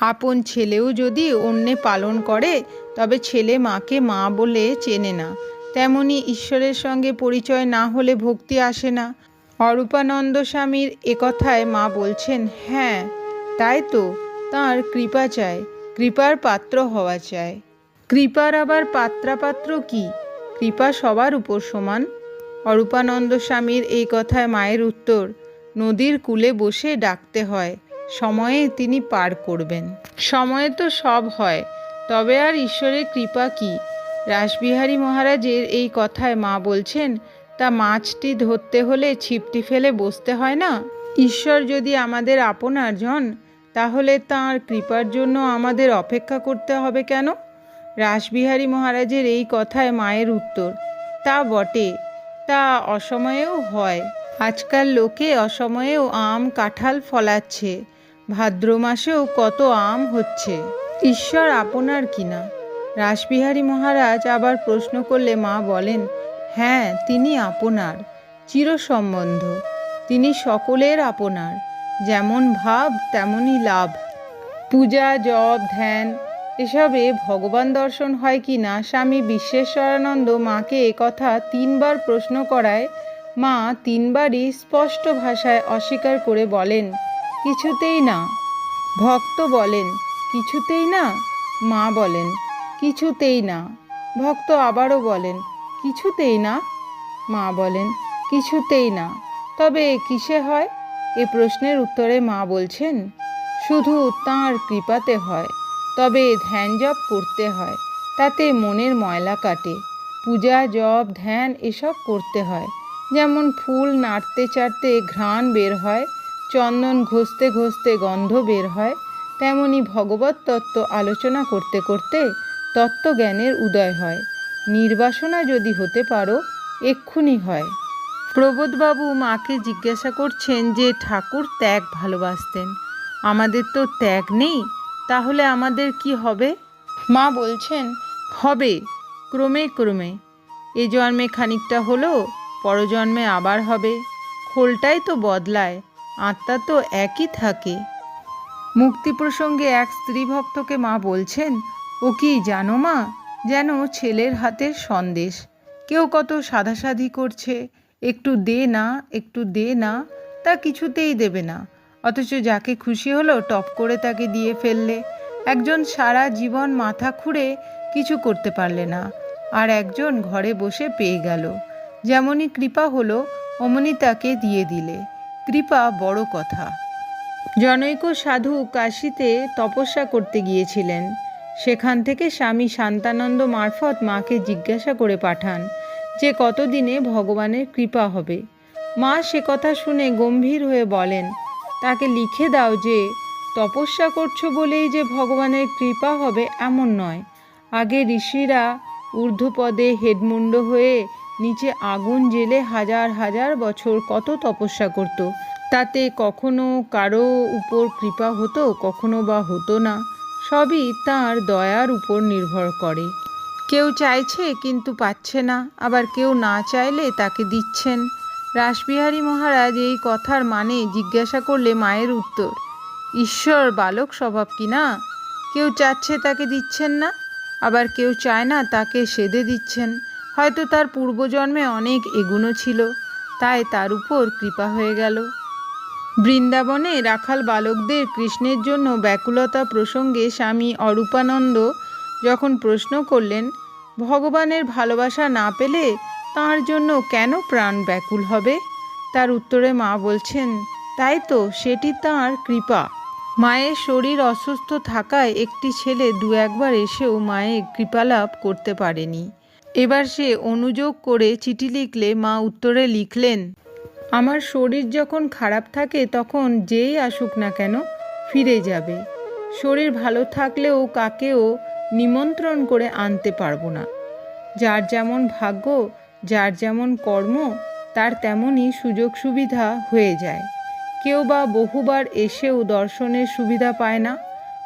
আপন ছেলেও যদি অন্যে পালন করে তবে ছেলে মাকে মা বলে চেনে না, তেমনি ঈশ্বরের সঙ্গে পরিচয় না হলে ভক্তি আসে না। অরূপানন্দ স্বামীর একথায় মা বলছেন, হ্যাঁ তাই তো, তাঁর কৃপা চাই, কৃপার পাত্র হওয়া চাই। কৃপার আবার পাত্রাপাত্র কি? কৃপা সবার উপর সমান। অরূপানন্দ স্বামীর এই কথায় মায়ের উত্তর, নদীর কূলে বসে ডাকতে হয়, সময়ে তিনি পার করবেন। সময়ে তো সব হয়, তবে আর ঈশ্বরের কৃপা কি? রাসবিহারী মহারাজের এই কথায় মা বলছেন, তা মাছটি ধরতে হলে ছিপটি ফেলে বসতে হয় না? ঈশ্বর যদি আমাদের আপনার জন, তাহলে তাঁর কৃপার জন্য আমাদের অপেক্ষা করতে হবে কেন? রাসবিহারী মহারাজের এই কথায় মায়ের উত্তর, তা বটে, তা অসময়েও হয়। আজকাল লোকে অসময়েও আম কাঁঠাল ফলাচ্ছে, ভাদ্র মাসেও কত আম হচ্ছে। ঈশ্বর আপনার কিনা? রাসবিহারী মহারাজ আবার প্রশ্ন করলে মা বলেন, হ্যাঁ তিনি আপনার, চিরসম্বন্ধ, তিনি সকলের আপনার, যেমন ভাব তেমনই লাভ। পূজা জপ ধ্যান এসবে ভগবান দর্শন হয় কি না, স্বামী বিশ্বেশ্বরানন্দ মাকে একথা 3 বার প্রশ্ন করায় মা 3 বারই স্পষ্ট ভাষায় অস্বীকার করে বলেন, কিছুতেই না। ভক্ত বলেন, কিছুতেই না? মা বলেন, কিছুতেই না। ভক্ত আবারও বলেন, কিছুতেই না? মা বলেন, কিছুতেই না। তবে কিসে হয়? এ প্রশ্নের উত্তরে মা বলছেন, শুধু তাঁর কৃপাতে হয়, তবে ধ্যান জপ করতে হয়, তাতে মনের ময়লা কাটে। পূজা জপ ধ্যান এসব করতে হয়, যেমন ফুল নাড়তে চাড়তে ঘ্রাণ বের হয়, চন্দন ঘষতে ঘষতে গন্ধ বের হয়, তেমনি ভগবত তত্ত্ব আলোচনা করতে করতে তত্ত্বজ্ঞানের উদয় হয়। নির্বাসনা যদি হতে পারো, এক্ষুনি হয়। প্রবোধবাবু মাকে জিজ্ঞাসা করছেন যে ঠাকুর ত্যাগ ভালোবাসতেন, আমাদের তো ত্যাগ নেই, তাহলে আমাদের কি হবে? মা বলছেন, হবে ক্রমে ক্রমে, এ জন্মে খানিকটা হলো, পরজন্মে আবার হবে, খোলটাই তো বদলায়, আত্মা তো একই থাকে। মুক্তি প্রসঙ্গে এক স্ত্রী ভক্তকে মা বলছেন, ও কি জানো মা, যেন ছেলের হাতের সন্দেশ, কেউ কত সাধাসাধি করছে, একটু দে না একটু দে না, তা কিছুতেই দেবে না, অথচ যাকে খুশি হলো টপ করে তাকে দিয়ে ফেললে। একজন সারা জীবন মাথা খুঁড়ে কিছু করতে পারলে না, আর একজন ঘরে বসে পেয়ে গেল। যেমনই কৃপা হলো অমনি তাকে দিয়ে দিলে। কৃপা বড় কথা। জনৈক সাধু কাশীতে তপস্যা করতে গিয়েছিলেন। সেখান থেকে স্বামী শান্তানন্দ মারফত মাকে জিজ্ঞাসা করে পাঠান যে কতদিনে ভগবানের কৃপা হবে। মা সে কথা শুনে গম্ভীর হয়ে বলেন, তাকে লিখে দাও যে তপস্যা করছো বলেই যে ভগবানের কৃপা হবে এমন নয়। আগে ঋষিরা ঊর্ধ্বপদে হেডমুন্ড হয়ে নিচে আগুন জ্বেলে হাজার হাজার বছর কত তপস্যা করত, তাতে কখনো কারো উপর কৃপা হতো, কখনো বা হতো না। সবই তাঁর দয়ার উপর নির্ভর করে। কেউ চাইছে কিন্তু পাচ্ছে না, আবার কেউ না চাইলে তাকে দিচ্ছেন। রাসবিহারী মহারাজ এই কথার মানে জিজ্ঞাসা করলে মায়ের উত্তর, ঈশ্বর বালক স্বভাব কি না? কেউ চাচ্ছে তাকে দিচ্ছেন না, আবার কেউ চায় না তাকে সেধে দিচ্ছেন। হয়তো তার পূর্বজন্মে অনেক এগুনো ছিল, তাই তার উপর কৃপা হয়ে গেল। বৃন্দাবনে রাখাল বালকদের কৃষ্ণের জন্য ব্যাকুলতা প্রসঙ্গে স্বামী অরূপানন্দ যখন প্রশ্ন করলেন, ভগবানের ভালোবাসা না পেলে তাঁর জন্য কেন প্রাণ ব্যাকুল হবে? তার উত্তরে মা বলছেন, তাই তো, সেটি তাঁর কৃপা। মায়ের শরীর অসুস্থ থাকায় একটি ছেলে 2-1 বার এসেও মায়ের কৃপালাভ করতে পারেনি। এবার সে অনুযোগ করে চিঠি লিখলে মা উত্তরে লিখলেন, আমার শরীর যখন খারাপ থাকে তখন যেই আসুক না কেন ফিরে যাবে। শরীর ভালো থাকলেও কাকেও নিমন্ত্রণ করে আনতে পারবো না। যার যেমন ভাগ্য, যার যেমন কর্ম, তার তেমনই সুযোগ সুবিধা হয়ে যায়। কেউ বা বহুবার এসেও দর্শনের সুবিধা পায় না।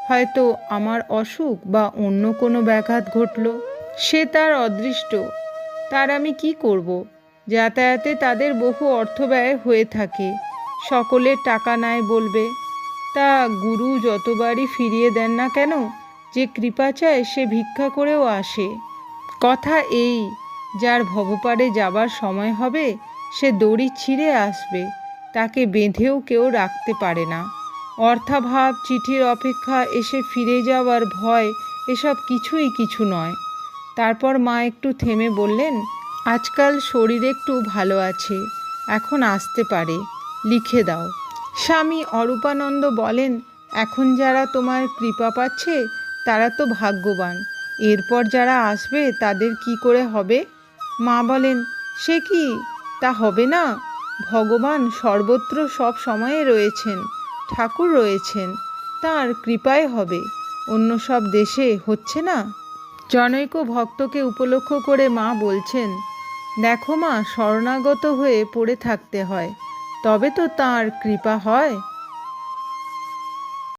হয়তো আমার অসুখ বা অন্য কোনো ব্যাঘাত ঘটল, সে তার অদৃষ্ট, তার আমি কি করব? যাতায়াতে তাদের বহু অর্থ ব্যয় হয়ে থাকে, সকলের টাকা নাই বলবে। তা গুরু যতবারই ফিরিয়ে দেন না কেন, যে কৃপা চায় সে ভিক্ষা করেও আসে। কথা এই, যার ভবপারে যাবার সময় হবে সে দড়ি ছিঁড়ে আসবে, তাকে বেঁধেও কেউ রাখতে পারে না। অর্থাভাব, চিঠির অপেক্ষা, এসে ফিরে যাওয়ার ভয়, এসব কিছুই কিছু নয়। তারপর মা একটু থেমে বললেন, আজকাল শরীর একটু ভালো আছে, এখন আসতে পারে, লিখে দাও। স্বামী অরূপানন্দ বলেন, এখন যারা তোমার কৃপা পাচ্ছে তারা তো ভাগ্যবান, এরপর যারা আসবে তাদের কি করে হবে? মা বলেন, সে কি, তা হবে না? ভগবান সর্বত্র সব সময়ে রয়েছেন, ঠাকুর রয়েছেন, তাঁর কৃপায় হবে, অন্য সব দেশে হচ্ছে না। জনৈক ভক্তকে উপলক্ষ করে মা বলছেন, দেখো মা, শরণাগত হয়ে পড়ে থাকতে হয়, তবে তো তাঁর কৃপা হয়।